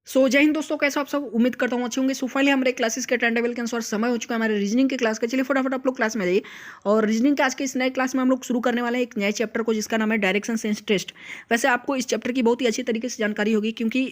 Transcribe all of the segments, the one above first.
जय हिंद दोस्तों, कैसे आप सब। उम्मीद करता हूँ अच्छे होंगे। फाइनली हमारे क्लासेस के टाइम टेबल के अनुसार समय हो चुका है हमारे रीजनिंग की क्लास का। चलिए फटाफट आप लोग क्लास में जाइए। और रीजनिंग के आज के इस नए क्लास में हम लोग शुरू करने वाले हैं एक नए चैप्टर को, जिसका नाम है डायरेक्शन सेंस टेस्ट। वैसे आपको इस चैप्टर की बहुत ही अच्छी तरीके से जानकारी होगी, क्योंकि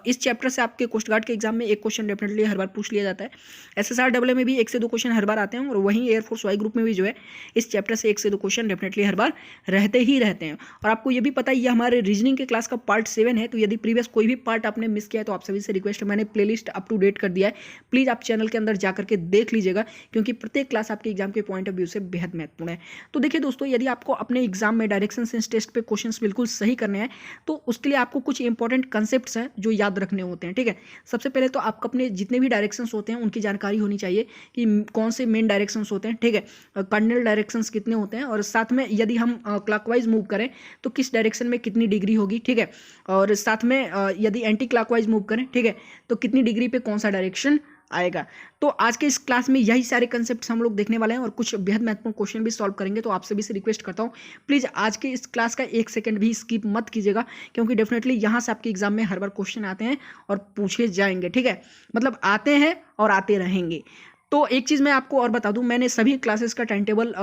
इस चैप्टर से आपके कोस्ट गार्ड के एग्जाम में एक क्वेश्चन डेफिनेटली हर बार पूछ लिया जाता है। SSR में भी 1 से 2 क्वेश्चन हर बार आते हैं, और वहीं एयरफोर्स वाई ग्रुप में भी जो है इस चैप्टर से 1 से 2 क्वेश्चन डेफिनेटली हर बार रहते ही रहते हैं। और आपको ये भी पता है, ये हमारे रीजनिंग के क्लास का पार्ट 7 है। तो यदि प्रीवियस कोई भी पार्ट आपने मिस किया है तो आप सभी से रिक्वेस्ट है, मैंने प्लेलिस्ट अप टू डेट कर दिया है। प्लीज़ आप चैनल के अंदर जाकर के देख लीजिएगा, क्योंकि प्रत्येक क्लास आपके एग्जाम के पॉइंट ऑफ व्यू से बेहद महत्वपूर्ण है। तो देखिए दोस्तों, यदि आपको अपने एग्जाम में डायरेक्शन सेंस टेस्ट पे क्वेश्चंस बिल्कुल सही करने हैं, तो उसके लिए आपको कुछ इंपॉर्टेंट कंसेप्ट्स हैं जो याद रखने होते हैं। ठीक है, सबसे पहले तो आपको अपने जितने भी डायरेक्शंस होते हैं उनकी जानकारी होनी चाहिए कि कौन से मेन डायरेक्शंस होते हैं। ठीक है, कार्डिनल डायरेक्शंस कितने होते हैं, और साथ में यदि हम क्लॉकवाइज मूव करें तो किस डायरेक्शन में कितनी डिग्री होगी। ठीक है, और साथ में यदि एंटी क्लॉकवाइज मूव करें, ठीक है, तो कितनी डिग्री पे कौन सा डायरेक्शन आएगा। तो आज के इस क्लास में यही सारे कंसेप्ट्स हम लोग देखने वाले हैं, और कुछ बेहद महत्वपूर्ण क्वेश्चन भी सॉल्व करेंगे। तो आप सभी से रिक्वेस्ट करता हूं, प्लीज़ आज के इस क्लास का 1 सेकंड भी स्किप मत कीजिएगा, क्योंकि डेफिनेटली यहाँ से आपके एग्जाम में हर बार क्वेश्चन आते हैं और पूछे जाएंगे। ठीक है, मतलब आते हैं और आते रहेंगे। तो एक चीज़ मैं आपको और बता दूं, मैंने सभी क्लासेस का टाइम टेबल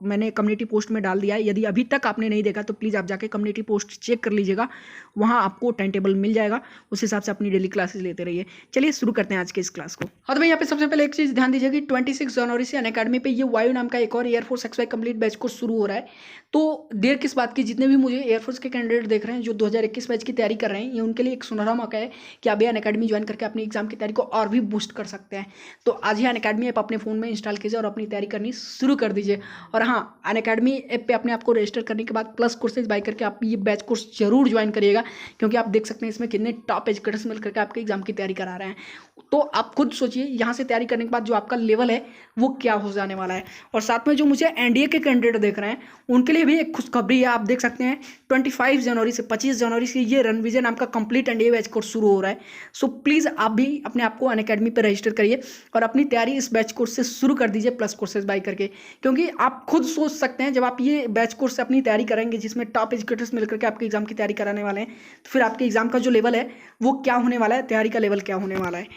मैंने कम्युनिटी पोस्ट में डाल दिया है। यदि अभी तक आपने नहीं देखा तो प्लीज़ आप जाके कम्युनिटी पोस्ट चेक कर लीजिएगा, वहाँ आपको टाइम टेबल मिल जाएगा। उस हिसाब से अपनी डेली क्लासेस लेते रहिए। चलिए शुरू करते हैं आज के इस क्लास को। हाँ, तो भाई यहाँ पे सबसे पहले एक चीज़ ध्यान दीजिए कि 26 जनवरी से अनअकैडमी पे ये वायु नाम का एक और air force XY complete batch course शुरू हो रहा है। तो देर किस बात की, जितने भी मुझे एयरफोर्स के कैंडिडेट देख रहे हैं जो 2021 बैच की तैयारी कर रहे हैं, ये उनके लिए एक सुनहरा मौका है कि आप ये अनअकैडमी ज्वाइन करके अपनी एग्जाम की तैयारी को और भी बूस्ट कर सकते हैं। तो आज ही अनअकैडमी ऐप अपने फोन में इंस्टॉल कीजिए और अपनी तैयारी करनी शुरू कर दीजिए। और हाँ, अनअकैडमी ऐप पे अपने आप को रजिस्टर करने के बाद प्लस कोर्सेज बाय करके आप ये बैच कोर्स जरूर ज्वाइन करिएगा, क्योंकि आप देख सकते हैं इसमें कितने टॉप एजुकेटर्स मिल करके आपके एग्जाम की तैयारी करा रहे हैं। तो आप खुद सोचिए, यहाँ से तैयारी करने के बाद जो आपका लेवल है वो क्या हो जाने वाला है। और साथ में जो मुझे NDA के कैंडिडेट देख रहे हैं उनके लिए भी एक खुशखबरी है। आप देख सकते हैं 25 जनवरी से 25 जनवरी से ये रणविजय नाम का कंप्लीट NDA बैच कोर्स शुरू हो रहा है। सो प्लीज़ आप भी अपने आप को अनअकैडमी पर रजिस्टर करिए और अपनी तैयारी इस बैच कोर्स से शुरू कर दीजिए, प्लस कोर्सेज बाय करके। क्योंकि आप खुद सोच सकते हैं, जब आप ये बैच कोर्स से अपनी तैयारी करेंगे जिसमें टॉप एजुकेटर्स मिलकर के आपके एग्जाम की तैयारी कराने वाले हैं, तो फिर आपके एग्जाम का जो लेवल है वो क्या होने वाला है, तैयारी का लेवल क्या होने वाला है।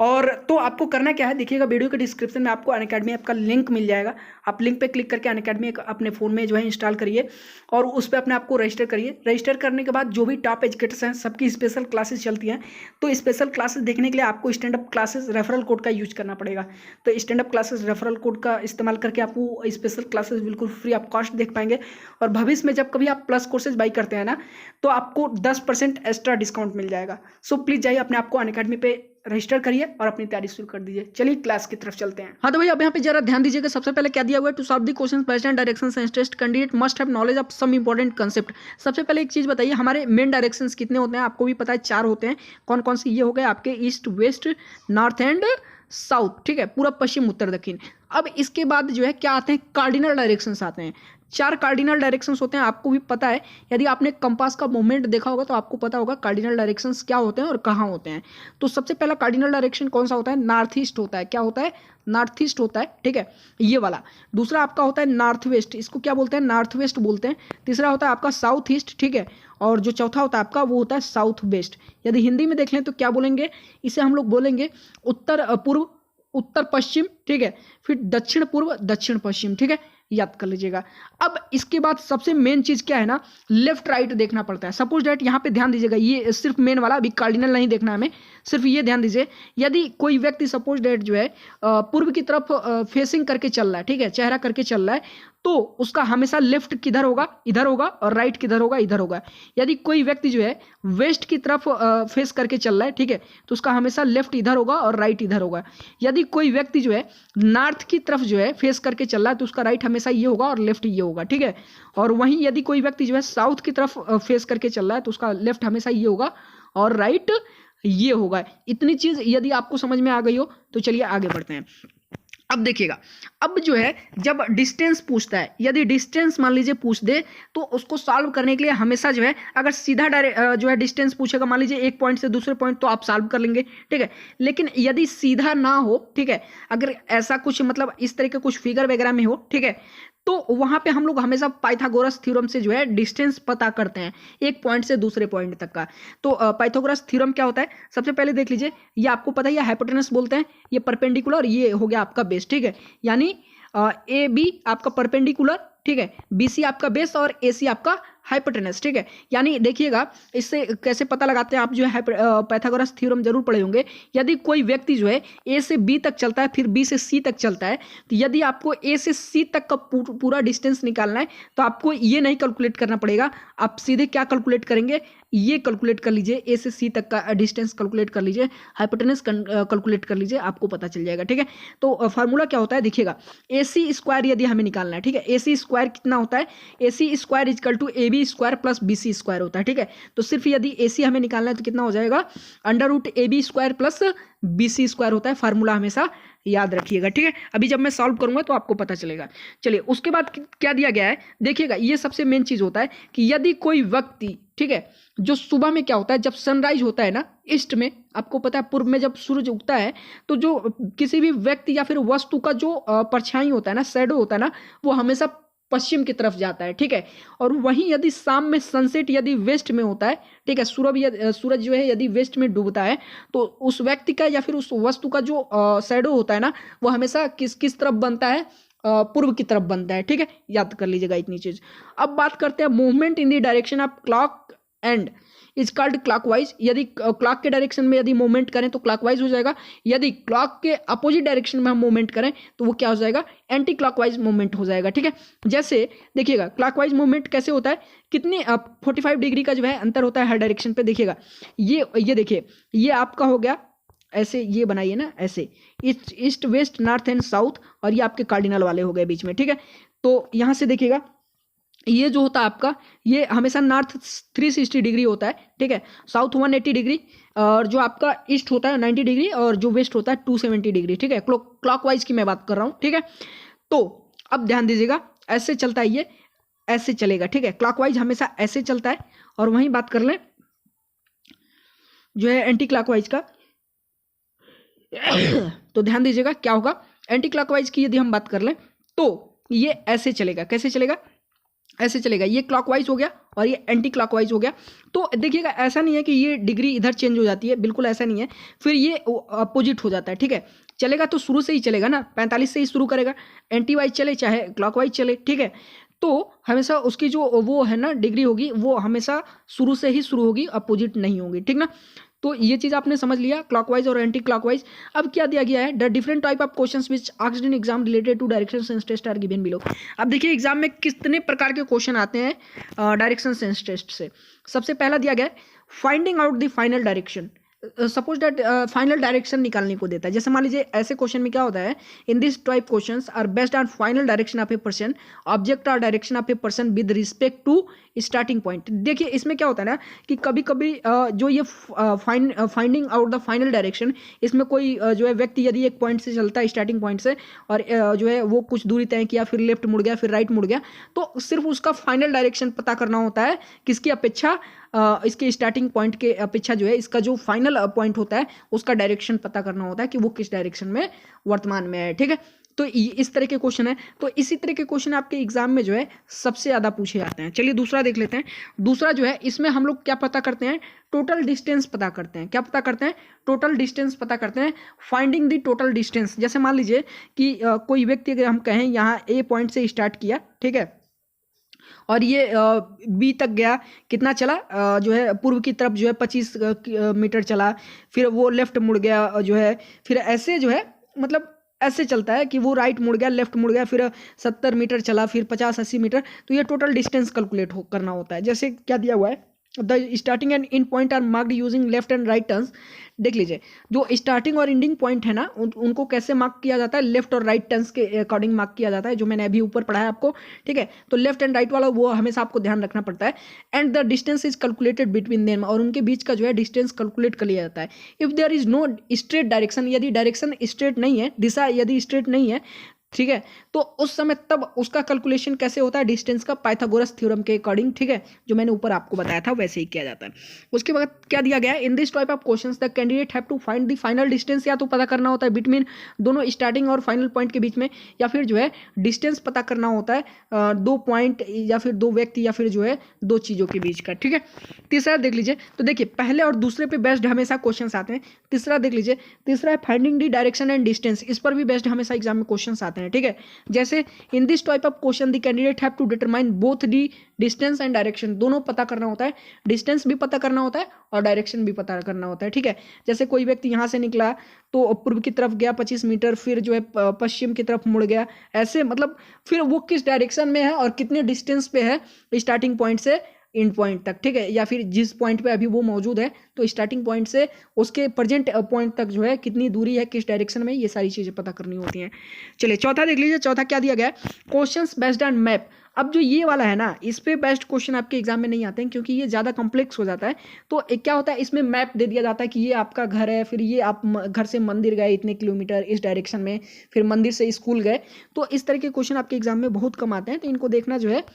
और तो आपको करना क्या है, देखिएगा वीडियो के डिस्क्रिप्शन में आपको अनअकैडमी ऐप का लिंक मिल जाएगा। आप लिंक पे क्लिक करके अनअकैडमी अपने फ़ोन में जो है इंस्टॉल करिए और उस पर अपने आप को रजिस्टर करिए। रजिस्टर करने के बाद जो भी टॉप एजुकेटर्स हैं सबकी स्पेशल क्लासेस चलती हैं। तो स्पेशल क्लासेस देखने के लिए आपको stand up classes referral code का यूज करना पड़ेगा। तो stand up classes referral code का इस्तेमाल करके आपको स्पेशल क्लासेस बिल्कुल फ्री ऑफ कॉस्ट देख पाएंगे। और भविष्य में जब कभी आप प्लस कोर्सेज बाई करते हैं ना, तो आपको 10% एक्स्ट्रा डिस्काउंट मिल जाएगा। सो प्लीज़ जाइए अपने आप को अनअकैडमी पे रजिस्टर करिए और अपनी तैयारी शुरू कर दीजिए। चलिए क्लास की तरफ चलते हैं। हाँ, तो भाई अब यहाँ पे जरा ध्यान दीजिएगा। सबसे पहले क्या दिया हुआ है, to solve the question based on direction sense test candidate must have knowledge of some important concept. सबसे पहले एक चीज बताइए, हमारे मेन डायरेक्शंस कितने होते हैं, आपको भी पता है 4 होते हैं। कौन कौन से, ये हो गए आपके east, west, north and south. ठीक है, पूरा, पश्चिम, उत्तर, दक्षिण। अब इसके बाद जो है क्या आते हैं, कार्डिनल डायरेक्शंस आते हैं। 4 कार्डिनल डायरेक्शंस होते हैं, आपको भी पता है। यदि आपने कंपास का मूवमेंट देखा होगा तो आपको पता होगा कार्डिनल डायरेक्शंस क्या होते हैं और कहाँ होते हैं। तो सबसे पहला कार्डिनल डायरेक्शन कौन सा होता है, नॉर्थ ईस्ट होता है। क्या होता है, नॉर्थ ईस्ट होता है। ठीक है, ये वाला। दूसरा आपका होता है नॉर्थ वेस्ट, इसको क्या बोलते हैं, नॉर्थ वेस्ट बोलते हैं। तीसरा होता है आपका साउथ ईस्ट। ठीक है, और जो चौथा होता है आपका वो होता है साउथ वेस्ट। यदि हिंदी में देख लें तो क्या बोलेंगे, इसे हम लोग बोलेंगे उत्तर पूर्व, उत्तर पश्चिम। ठीक है, फिर दक्षिण पूर्व, दक्षिण पश्चिम। ठीक है, याद कर लीजिएगा। अब इसके बाद सबसे मेन चीज क्या है ना, लेफ्ट राइट देखना पड़ता है। सपोज डेट, यहाँ पे ध्यान दीजिएगा, ये सिर्फ मेन वाला, अभी कार्डिनल नहीं देखना हमें, सिर्फ ये ध्यान दीजिए। यदि कोई व्यक्ति सपोज डेट जो है पूर्व की तरफ फेसिंग करके चल रहा है, ठीक है, चेहरा करके चल रहा है, तो उसका हमेशा लेफ्ट किधर होगा, इधर होगा, और राइट किधर होगा, इधर होगा। यदि कोई व्यक्ति जो है वेस्ट की तरफ फेस करके चल रहा है, ठीक है, तो उसका हमेशा लेफ्ट इधर होगा और राइट इधर होगा। यदि कोई व्यक्ति जो है नॉर्थ की तरफ जो है फेस करके चल रहा है, तो उसका राइट हमेशा ये होगा और लेफ्ट ये होगा। ठीक है, और वहीं यदि कोई व्यक्ति जो है साउथ की तरफ फेस करके चल रहा है, तो उसका लेफ्ट हमेशा ये होगा और राइट ये होगा। इतनी चीज यदि आपको समझ में आ गई हो तो चलिए आगे बढ़ते हैं। अब देखिएगा, अब जो है जब डिस्टेंस पूछता है, यदि डिस्टेंस मान लीजिए पूछ दे, तो उसको सॉल्व करने के लिए हमेशा जो है, अगर सीधा जो है डिस्टेंस पूछेगा, मान लीजिए एक पॉइंट से दूसरे पॉइंट, तो आप सॉल्व कर लेंगे। ठीक है, लेकिन यदि सीधा ना हो, ठीक है, अगर ऐसा कुछ मतलब इस तरह के कुछ फिगर वगैरह में हो, ठीक है, तो वहाँ पे हम लोग हमेशा पाइथागोरस थ्योरम से जो है डिस्टेंस पता करते हैं एक पॉइंट से दूसरे पॉइंट तक का। तो पाइथागोरस थ्योरम क्या होता है, सबसे पहले देख लीजिए, ये आपको पता है ये हाइपोटेनस बोलते हैं, ये परपेंडिकुलर, ये हो गया आपका बेस, ठीक है, यानी ए बी आपका परपेंडिकुलर, ठीक है, बी सी आपका बेस और ए सी आपका हाइपोटेनस, ठीक है। यानी देखिएगा इससे कैसे पता लगाते हैं, आप जो है पाइथागोरस थ्योरम जरूर पढ़े होंगे। यदि कोई व्यक्ति जो है ए से बी तक चलता है फिर बी से सी तक चलता है, तो यदि आपको ए से सी तक का पूरा डिस्टेंस निकालना है तो आपको ये नहीं कैलकुलेट करना पड़ेगा, आप सीधे क्या कैलकुलेट करेंगे, ये कैलकुलेट कर लीजिए, ए से सी तक का डिस्टेंस कैलकुलेट कर लीजिए, हाइपोटेनस कैलकुलेट कर लीजिए, आपको पता चल जाएगा, ठीक है। तो फार्मूला क्या होता है देखिएगा, ए सी स्क्वायर यदि हमें निकालना है, ठीक है, ए सी स्क्वायर कितना होता है, A C square is equal to A B square plus B C square होता है, ठीक है। तो सिर्फ यदि ए सी हमें निकालना है तो कितना हो जाएगा, under root A B square plus B C square होता है, फार्मूला हमेशा याद रखिएगा, ठीक है। अभी जब मैं सॉल्व करूंगा तो आपको पता चलेगा। चलिए उसके बाद क्या दिया गया है देखिएगा, ये सबसे मेन चीज होता है कि यदि कोई व्यक्ति, ठीक है, जो सुबह में क्या होता है, जब सनराइज होता है ना ईस्ट में, आपको पता है पूर्व में जब सूरज उगता है, तो जो किसी भी व्यक्ति या फिर वस्तु का जो परछाई होता है ना, शैडो होता है ना, वो हमेशा पश्चिम की तरफ जाता है, ठीक है। और वहीं यदि शाम में सनसेट यदि वेस्ट में होता है, ठीक है, सूरज जो है यदि वेस्ट में डूबता है, तो उस व्यक्ति का या फिर उस वस्तु का जो शैडो होता है ना, वो हमेशा किस तरफ बनता है, पूर्व की तरफ बनता है, ठीक है, याद कर लीजिएगा इतनी चीज। अब बात करते हैं movement in the direction of clock and is called clockwise. यदि क्लॉक के डायरेक्शन में यदि मूवमेंट करें तो क्लॉकवाइज हो जाएगा, यदि क्लॉक के अपोजिट डायरेक्शन में हम मूवमेंट करें तो वो क्या हो जाएगा, एंटी क्लॉकवाइज मूवमेंट हो जाएगा, ठीक है। जैसे देखिएगा क्लॉकवाइज मूवमेंट कैसे होता है, कितने 45 डिग्री का जो है अंतर होता है हर डायरेक्शन पे। देखिएगा ये देखिए, ये आपका हो गया ऐसे, ये बनाइए ना ऐसे, east west north and south, और ये आपके कार्डिनल वाले हो गए बीच में, ठीक है। तो यहाँ से देखिएगा ये जो होता है आपका, ये हमेशा नॉर्थ 360 डिग्री होता है, ठीक है, साउथ 180 डिग्री, और जो आपका ईस्ट होता है 90 डिग्री, और जो वेस्ट होता है 270 डिग्री, ठीक है। क्लॉकवाइज की मैं बात कर रहा हूँ, ठीक है। तो अब ध्यान दीजिएगा, ऐसे चलता है, ये ऐसे चलेगा, ठीक है, क्लॉकवाइज हमेशा ऐसे चलता है। और वहीं बात कर लें जो है एंटी क्लॉकवाइज का, तो ध्यान दीजिएगा क्या होगा, एंटी क्लॉकवाइज की यदि हम बात कर लें तो ये ऐसे चलेगा, कैसे चलेगा, ऐसे चलेगा, ये क्लॉकवाइज हो गया और ये एंटी क्लॉकवाइज हो गया। तो देखिएगा ऐसा नहीं है कि ये डिग्री इधर चेंज हो जाती है, बिल्कुल ऐसा नहीं है, फिर ये अपोजिट हो जाता है, ठीक है। चलेगा तो शुरू से ही चलेगा ना, 45 से ही शुरू करेगा, एंटी वाइज चले चाहे क्लॉकवाइज चले, ठीक है। तो हमेशा उसकी जो वो है ना डिग्री होगी, वो हमेशा शुरू से ही शुरू होगी, अपोजिट नहीं होगी, ठीक ना। तो ये चीज आपने समझ लिया, क्लॉकवाइज और एंटी क्लॉकवाइज। अब क्या दिया गया है, the different type of questions which asked in exam related to direction sense test are given below. अब देखिए एग्जाम में कितने प्रकार के क्वेश्चन आते हैं डायरेक्शन सेंस टेस्ट से। सबसे पहला दिया गया है finding out the final direction. Suppose that final direction निकालने को देता है, जैसे मान लीजिए ऐसे क्वेश्चन में क्या होता है, in this type questions are based on final direction of a person, object और direction of a person with respect to starting point. देखिए इसमें क्या होता है ना कि कभी कभी जो ये finding out the final direction, इसमें कोई जो है व्यक्ति यदि एक पॉइंट से चलता है, स्टार्टिंग पॉइंट से, और जो है वो कुछ दूरी तय किया, फिर लेफ्ट मुड़ गया, फिर राइट मुड़ गया, तो सिर्फ उसका फाइनल डायरेक्शन पता करना होता है, किसकी अपेक्षा, इसके स्टार्टिंग पॉइंट के अपेक्षा जो है इसका जो फाइनल पॉइंट होता है उसका डायरेक्शन पता करना होता है कि वो किस डायरेक्शन में वर्तमान में है, ठीक है। तो इस तरह के क्वेश्चन है, तो इसी तरह के क्वेश्चन आपके एग्जाम में जो है सबसे ज्यादा पूछे जाते हैं। चलिए दूसरा देख लेते हैं। दूसरा जो है इसमें हम लोग क्या पता करते हैं, टोटल डिस्टेंस पता करते हैं। क्या पता करते हैं, टोटल डिस्टेंस पता करते हैं, फाइंडिंग द टोटल डिस्टेंस। जैसे मान लीजिए कि कोई व्यक्ति अगर हम कहें यहाँ ए पॉइंट से स्टार्ट किया, ठीक है, और ये बी तक गया, कितना चला, जो है पूर्व की तरफ जो है 25 मीटर चला, फिर वो लेफ्ट मुड़ गया जो है, फिर ऐसे जो है मतलब ऐसे चलता है कि वो राइट मुड़ गया, लेफ्ट मुड़ गया, फिर 70 मीटर चला, फिर 50-80 मीटर, तो ये टोटल डिस्टेंस कैलकुलेट करना होता है। जैसे क्या दिया हुआ है, the starting and end point are marked using left and right turns. देख लीजिए जो स्टार्टिंग और एंडिंग पॉइंट है ना, उनको कैसे मार्क किया जाता है, लेफ्ट और राइट टर्न्स के अकॉर्डिंग मार्क किया जाता है, जो मैंने अभी ऊपर पढ़ा है आपको, ठीक है। तो लेफ्ट एंड राइट वाला वो हमेशा आपको ध्यान रखना पड़ता है। And the distance is calculated between them, और उनके बीच का जो है डिस्टेंस कैलकुलेट कर लिया जाता है। If there is no straight direction, यदि डायरेक्शन स्ट्रेट नहीं है, दिशा यदि स्ट्रेट नहीं है, ठीक है। तो उस समय तब उसका कैलकुलेशन कैसे होता है डिस्टेंस का, पाइथागोरस थ्योरम के अकॉर्डिंग, ठीक है, जो मैंने ऊपर आपको बताया था वैसे ही किया जाता है। उसके बाद क्या दिया गया है, in this type of questions the candidate have to find the final distance, या तो पता करना होता है बिटवीन दोनों स्टार्टिंग और फाइनल पॉइंट के बीच में, या फिर जो है डिस्टेंस पता करना होता है दो पॉइंट या फिर दो व्यक्ति या फिर जो है दो चीज़ों के बीच का, ठीक है। तीसरा देख लीजिए, तो देखिए पहले और दूसरे पे बेस्ड हमेशा क्वेश्चंस आते हैं। तीसरा देख लीजिए, तीसरा है finding the direction and distance, इस पर भी बेस्ड हमेशा एग्जाम में क्वेश्चंस आते हैं, ठीक है। जैसे in this type of question the candidate have to determine both the distance and direction, दोनों पता करना होता है, डिस्टेंस भी पता करना होता है और डायरेक्शन भी पता करना होता है, ठीक है। जैसे कोई व्यक्ति यहाँ से निकला तो पूर्व की तरफ गया 25 मीटर, फिर जो है पश्चिम की तरफ मुड़ गया, ऐसे मतलब फिर वो किस डायरेक्शन में है और कितने डिस्टेंस पे है स्टार्टिंग पॉइंट से एंड पॉइंट तक, ठीक है, या फिर जिस पॉइंट पे अभी वो मौजूद है तो स्टार्टिंग पॉइंट से उसके प्रेजेंट पॉइंट तक जो है कितनी दूरी है, किस डायरेक्शन में, ये सारी चीज़ें पता करनी होती हैं। चलिए चौथा देख लीजिए, चौथा क्या दिया गया है, क्वेश्चंस बेस्ड ऑन मैप। अब जो ये वाला है ना, इस पे बेस्ट क्वेश्चन आपके एग्जाम में नहीं आते हैं क्योंकि ये ज़्यादा कॉम्प्लेक्स हो जाता है। तो एक क्या होता है, इसमें मैप दे दिया जाता है कि ये आपका घर है, फिर ये आप घर से मंदिर गए इतने किलोमीटर इस डायरेक्शन में, फिर मंदिर से स्कूल गए, तो इस तरह के क्वेश्चन आपके एग्जाम में बहुत कम आते हैं, तो इनको देखना जो है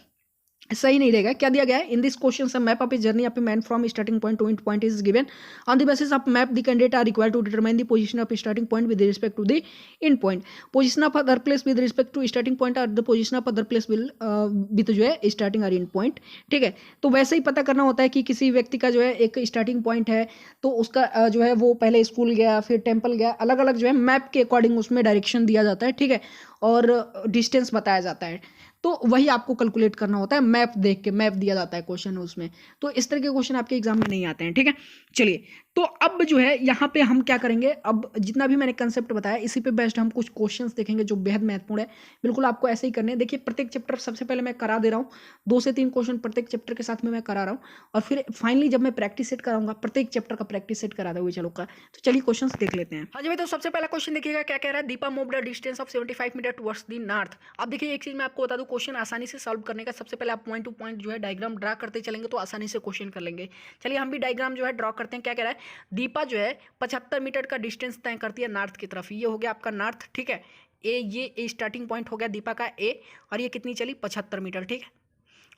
सही नहीं रहेगा। क्या दिया गया है, in this question some map of a journey of a man from starting point to end point is given on the basis of map the candidate are required to determine the position of starting point with respect to the end point, position of other place with respect to starting point और the position of other place with जो है starting और and point, ठीक है। तो वैसे ही पता करना होता है कि किसी व्यक्ति का जो है एक स्टार्टिंग पॉइंट है तो उसका जो है वो पहले स्कूल गया फिर टेम्पल गया, अलग अलग जो है मैप के अकॉर्डिंग उसमें डायरेक्शन दिया जाता है, ठीक है, और डिस्टेंस बताया जाता है। तो वही आपको कैलकुलेट करना होता है, मैप देख के, मैप दिया जाता है क्वेश्चन उसमें। तो इस तरह के क्वेश्चन आपके एग्जाम में नहीं आते हैं, ठीक है। चलिए, तो अब जो है यहाँ पे हम क्या करेंगे, अब जितना भी मैंने कंसेप्ट बताया इसी पे बेस्ड हम कुछ क्वेश्चंस देखेंगे जो बेहद महत्वपूर्ण है। बिल्कुल आपको ऐसे ही करने हैं। देखिए प्रत्येक चैप्टर सबसे पहले मैं करा दे रहा हूँ, 2 से 3 क्वेश्चन प्रत्येक चैप्टर के साथ में मैं करा रहा हूँ, और फिर फाइनली जब मैं प्रैक्टिस सेट कराऊंगा प्रत्येक चैप्टर का प्रैक्टिस सेट करा हुए चलूंगा। तो चलिए क्वेश्चन देख लेते हैं। हाँ जी भाई, तो सबसे पहला क्वेश्चन देखिएगा क्या कह रहा है, Deepa moved a distance of 75 metre towards the north. अब देखिए एक चीज मैं आपको बता दूं, क्वेश्चन आसानी से सॉल्व करने का सबसे पहले आप पॉइंट टू पॉइंट जो है डायग्राम ड्रा करते चलेंगे तो आसानी से क्वेश्चन कर लेंगे। चलिए हम भी डायग्राम जो है ड्रॉ करते हैं। क्या कह रहा है, दीपा जो है 75 मीटर का डिस्टेंस तय करती है नॉर्थ की तरफ, ये हो गया आपका नॉर्थ, ठीक है। ये स्टार्टिंग पॉइंट हो गया दीपा का ए, और ये कितनी चली 75 मीटर, ठीक है।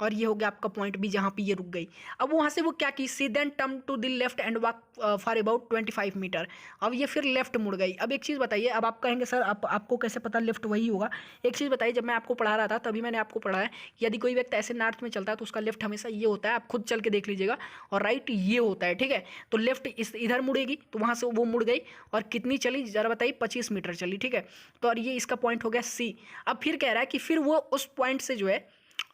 और ये हो गया आपका पॉइंट बी जहाँ पे ये रुक गई। अब वहाँ से वो क्या की, she then turn to the left and walk for about 25 metre. अब ये फिर लेफ्ट मुड़ गई। अब एक चीज़ बताइए, अब आप कहेंगे सर आपको कैसे पता लेफ्ट वही होगा। एक चीज़ बताइए, जब मैं आपको पढ़ा रहा था तभी मैंने आपको पढ़ाया यदि कोई व्यक्ति ऐसे नॉर्थ में चलता है तो उसका लेफ्ट हमेशा ये होता है, आप खुद चल के देख लीजिएगा, और राइट ये होता है, ठीक है। तो लेफ्ट इधर मुड़ेगी, तो वहाँ से वो मुड़ गई और कितनी चली जरा बताइए, 25 मीटर चली, ठीक है। तो और ये इसका पॉइंट हो गया सी। अब फिर कह रहा है कि फिर वो उस पॉइंट से जो है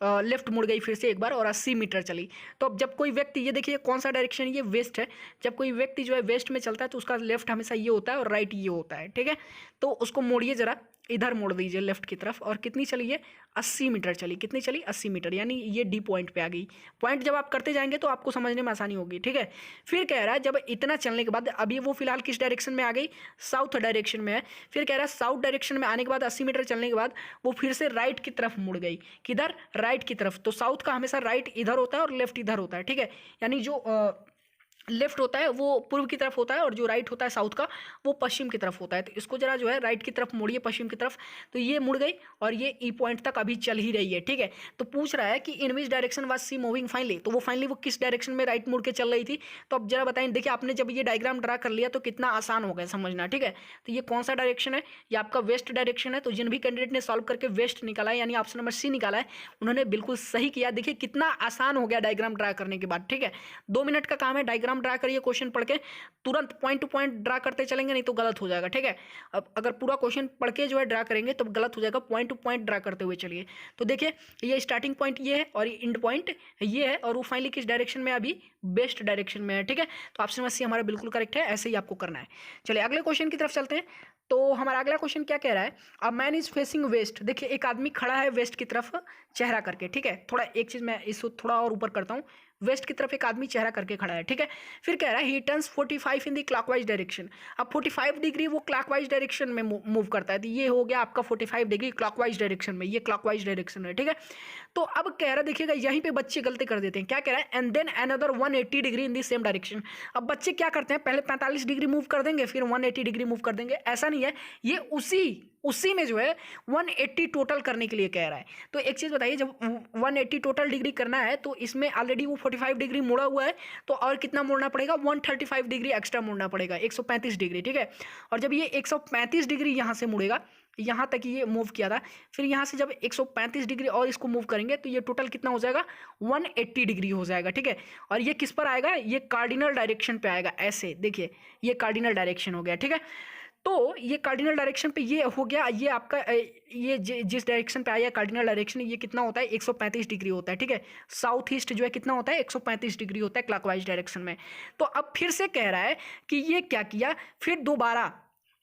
लेफ्ट मुड़ गई फिर से एक बार और 80 मीटर चली। तो अब जब कोई व्यक्ति, ये देखिए कौन सा डायरेक्शन, ये वेस्ट है, जब कोई व्यक्ति जो है वेस्ट में चलता है तो उसका लेफ्ट हमेशा ये होता है और राइट ये होता है, ठीक है। तो उसको मोड़िए जरा, इधर मोड़ दीजिए लेफ्ट की तरफ, और कितनी चली है 80 मीटर चली, कितनी चली 80 मीटर, यानी ये डी पॉइंट पे आ गई। पॉइंट जब आप करते जाएंगे तो आपको समझने में आसानी होगी, ठीक है। फिर कह रहा है जब इतना चलने के बाद अभी वो फिलहाल किस डायरेक्शन में आ गई, साउथ डायरेक्शन में है। फिर कह रहा है साउथ डायरेक्शन में आने के बाद 80 मीटर चलने के बाद वो फिर से राइट की तरफ मुड़ गई, किधर, राइट की तरफ। तो साउथ का हमेशा राइट इधर होता है और लेफ्ट इधर होता है, ठीक है। यानी जो लेफ्ट होता है वो पूर्व की तरफ होता है और जो राइट होता है साउथ का वो पश्चिम की तरफ होता है। तो इसको जरा जो है राइट की तरफ मुड़िए, पश्चिम की तरफ। तो ये मुड़ गई और ये ई पॉइंट तक अभी चल ही रही है, ठीक है। तो पूछ रहा है कि in which direction was she moving finally, तो वो फाइनली वो किस डायरेक्शन में राइट मुड़ के चल रही थी। तो अब जरा बताएं, देखिए आपने जब ये डायग्राम ड्रा कर लिया तो कितना आसान हो गया समझना, ठीक है। तो ये कौन सा डायरेक्शन है, ये आपका वेस्ट डायरेक्शन है। तो जिन भी कैंडिडेट ने सॉल्व करके वेस्ट निकाला है यानी ऑप्शन नंबर सी निकाला है, उन्होंने बिल्कुल सही किया। देखिए कितना आसान हो गया डायग्राम ड्रा करने के बाद, ठीक है। 2 मिनट का काम है, डायग्राम ड्रा करिए, क्वेश्चन पढ़ के तुरंत पॉइंट टू पॉइंट ड्रा करते चलेंगे, नहीं तो गलत हो जाएगा, ठीक है। अब अगर पूरा क्वेश्चन पढ़ के जो है ड्रा करेंगे तो गलत हो जाएगा, पॉइंट टू पॉइंट ड्रा करते हुए चलिए। तो देखिए ये स्टार्टिंग पॉइंट ये है और ये एंड पॉइंट ये है, और वो फाइनली किस डायरेक्शन में अभी बेस्ट डायरेक्शन में है, ठीक है। तो ऑप्शन नंबर सी हमारा बिल्कुल करेक्ट है, ऐसे ही आपको करना है। चलिए अगले क्वेश्चन की तरफ चलते हैं। तो हमारा अगला क्वेश्चन क्या कह रहा है, a man is facing west. देखिए एक आदमी खड़ा है वेस्ट की तरफ चेहरा करके, ठीक है। थोड़ा एक चीज मैं इसको थोड़ा और ऊपर करता हूँ, वेस्ट की तरफ एक आदमी चेहरा करके खड़ा है, ठीक है। फिर कह रहा है ही turns 45 in the clockwise direction. अब 45 डिग्री वो क्लॉकवाइज डायरेक्शन में मूव करता है, तो ये हो गया आपका 45 डिग्री क्लॉकवाइज डायरेक्शन में, ये क्लॉकवाइज डायरेक्शन है, ठीक है। तो अब कह रहा है, देखिएगा यहीं पे बच्चे गलती कर देते हैं। क्या कह रहा है, and then another 180 degree in the same direction. अब बच्चे क्या करते हैं, पहले 45 डिग्री मूव कर देंगे फिर 180 डिग्री मूव कर देंगे, ऐसा नहीं है। ये उसी उसी में जो है 180 टोटल करने के लिए कह रहा है। तो एक चीज़ बताइए, जब 180 टोटल डिग्री करना है तो इसमें ऑलरेडी वो 45 डिग्री मुड़ा हुआ है, तो और कितना मोड़ना पड़ेगा, 135 डिग्री एक्स्ट्रा मोड़ना पड़ेगा, 135 डिग्री, ठीक है। और जब ये 135 डिग्री यहाँ से मुड़ेगा, यहाँ तक ये मूव किया था, फिर यहाँ से जब 135 डिग्री और इसको मूव करेंगे तो ये टोटल कितना हो जाएगा, 180 डिग्री हो जाएगा, ठीक है। और ये किस पर आएगा, ये कार्डिनल डायरेक्शन पे आएगा, ऐसे देखिए ये कार्डिनल डायरेक्शन हो गया, ठीक है। तो ये कार्डिनल डायरेक्शन पे ये हो गया, ये आपका ये जिस डायरेक्शन पे आया कार्डिनल डायरेक्शन, ये कितना होता है, 135 डिग्री होता है, ठीक है। साउथ ईस्ट जो है कितना होता है, 135 डिग्री होता है क्लॉकवाइज डायरेक्शन में। तो अब फिर से कह रहा है कि ये क्या किया, फिर दोबारा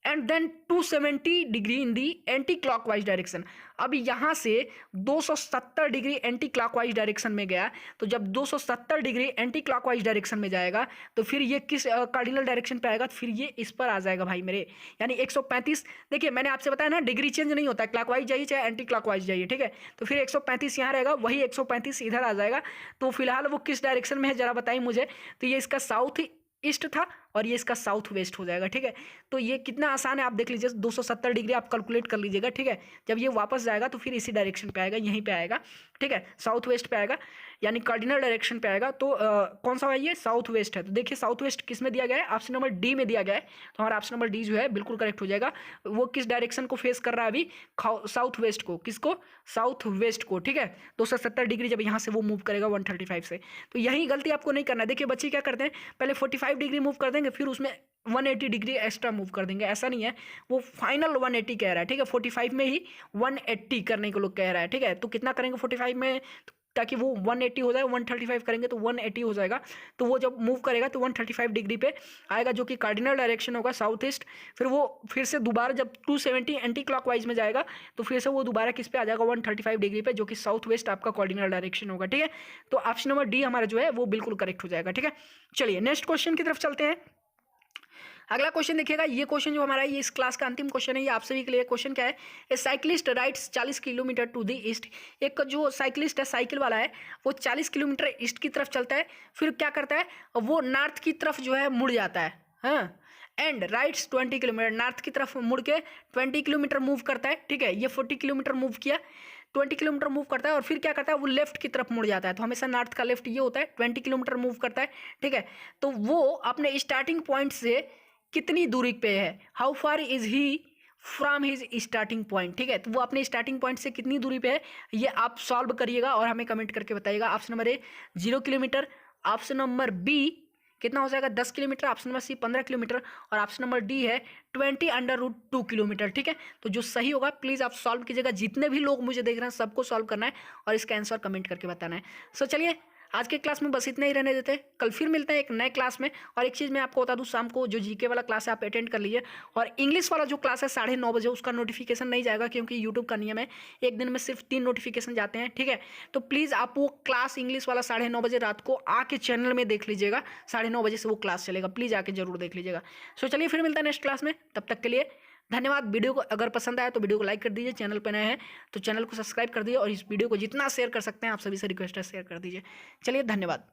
and then 270 degree in the anti clockwise direction. अब यहाँ से 270 डिग्री एंटी क्लॉकवाइज डायरेक्शन में गया, तो जब 270 डिग्री एंटी क्लॉकवाइज डायरेक्शन में जाएगा तो फिर ये किस कार्डिनल डायरेक्शन पे आएगा, तो फिर ये इस पर आ जाएगा भाई मेरे, यानी 135। देखिए मैंने आपसे बताया ना, डिग्री चेंज नहीं होता है, क्लॉकवाइज जाइए चाहे एंटी क्लॉकवाइज जाइए, ठीक है। तो फिर 135 यहाँ रहेगा, वही 135 इधर आ जाएगा। तो फिलहाल वो किस डायरेक्शन में है जरा बताइए मुझे। तो ये इसका साउथ ईस्ट था और ये इसका साउथ वेस्ट हो जाएगा, ठीक है। तो ये कितना आसान है, आप देख लीजिए, 270 डिग्री आप कैलकुलेट कर लीजिएगा, ठीक है। जब ये वापस जाएगा तो फिर इसी डायरेक्शन पे आएगा, यहीं पे आएगा, ठीक है, साउथ वेस्ट पे आएगा, यानी कार्डिनल डायरेक्शन पे आएगा। तो कौन सा है ये, साउथ वेस्ट है। तो देखिए साउथ वेस्ट किस में दिया गया है, ऑप्शन नंबर डी में दिया गया है। तो हमारा ऑप्शन नंबर डी जो है बिल्कुल करेक्ट हो जाएगा। वो किस डायरेक्शन को फेस कर रहा है अभी, साउथ वेस्ट को, किसको, साउथ वेस्ट को, ठीक है। 270 डिग्री जब यहाँ से वो मूव करेगा 135 से। तो यही गलती आपको नहीं करना है। देखिए बच्चे क्या करते हैं, पहले 45 डिग्री मूव कर देंगे, फिर उसमें 180 डिग्री एक्स्ट्रा मूव कर देंगे, ऐसा नहीं है। वो फाइनल 180 कह रहा है, ठीक है। 45 में ही 180 करने को लोग कह रहा है, ठीक है। तो कितना करेंगे 45 में, ताकि वो 180 हो जाए, 135 करेंगे तो 180 हो जाएगा। तो वो जब मूव करेगा तो 135 डिग्री पे आएगा, जो कि कार्डिनल डायरेक्शन होगा साउथ ईस्ट। फिर वो फिर से दोबारा जब 270 एंटी क्लॉकवाइज में जाएगा तो फिर से वो दोबारा किस पे आ जाएगा, 135 डिग्री पे, जो कि साउथ वेस्ट आपका कार्डिनल डायरेक्शन होगा, ठीक है। तो ऑप्शन नंबर डी हमारा जो है वो बिल्कुल करेक्ट हो जाएगा, ठीक है। चलिए नेक्स्ट क्वेश्चन की तरफ चलते हैं। अगला क्वेश्चन देखिएगा, ये क्वेश्चन जो हमारा ये इस क्लास का अंतिम क्वेश्चन है, ये आप सभी के लिए क्वेश्चन क्या है, a cyclist rides 40 kilometre to the east. एक जो साइक्लिस्ट है, साइकिल वाला है, वो 40 किलोमीटर ईस्ट की तरफ चलता है, फिर क्या करता है, वो नॉर्थ की तरफ जो है मुड़ जाता है, हाँ, एंड राइट्स 20 किलोमीटर, नॉर्थ की तरफ मुड़ के 20 किलोमीटर मूव करता है, ठीक है। ये 40 किलोमीटर मूव किया, 20 किलोमीटर मूव करता है, और फिर क्या करता है, वो लेफ्ट की तरफ मुड़ जाता है। तो हमेशा नॉर्थ का लेफ्ट ये होता है, 20 किलोमीटर मूव करता है, ठीक है। तो वो अपने स्टार्टिंग पॉइंट से कितनी दूरी पे है, how far is he from his starting point, ठीक है। तो वो अपने स्टार्टिंग पॉइंट से कितनी दूरी पे है, ये आप सॉल्व करिएगा और हमें कमेंट करके बताइएगा। Option number A 0 kilometre, option number B कितना हो जाएगा 10 kilometre, option number C 15 kilometre, और ऑप्शन नंबर डी है 20√2 किलोमीटर, ठीक है। तो जो सही होगा प्लीज़ आप सॉल्व कीजिएगा। जितने भी लोग मुझे देख रहे हैं सबको सॉल्व करना है और इसका आंसर कमेंट करके बताना है। सो चलिए आज के क्लास में बस इतना ही रहने देते हैं, कल फिर मिलते हैं एक नए क्लास में। और एक चीज़ मैं आपको बता दूं, शाम को जो जीके वाला क्लास है आप अटेंड कर लीजिए, और इंग्लिश वाला जो क्लास है 9:30 बजे, उसका नोटिफिकेशन नहीं जाएगा क्योंकि यूट्यूब का नियम है एक दिन में सिर्फ 3 नोटिफिकेशन जाते हैं, ठीक है। तो प्लीज़ आप वो क्लास इंग्लिश वाला 9:30 बजे रात को आके चैनल में देख लीजिएगा, 9:30 बजे से वो क्लास चलेगा, प्लीज़ आके जरूर देख लीजिएगा। सो चलिए फिर मिलते हैं नेक्स्ट क्लास में, तब तक के लिए धन्यवाद। वीडियो को अगर पसंद आया तो वीडियो को लाइक कर दीजिए, चैनल पर नए हैं तो चैनल को सब्सक्राइब कर दीजिए, और इस वीडियो को जितना शेयर कर सकते हैं आप सभी से रिक्वेस्ट है शेयर कर दीजिए। चलिए धन्यवाद।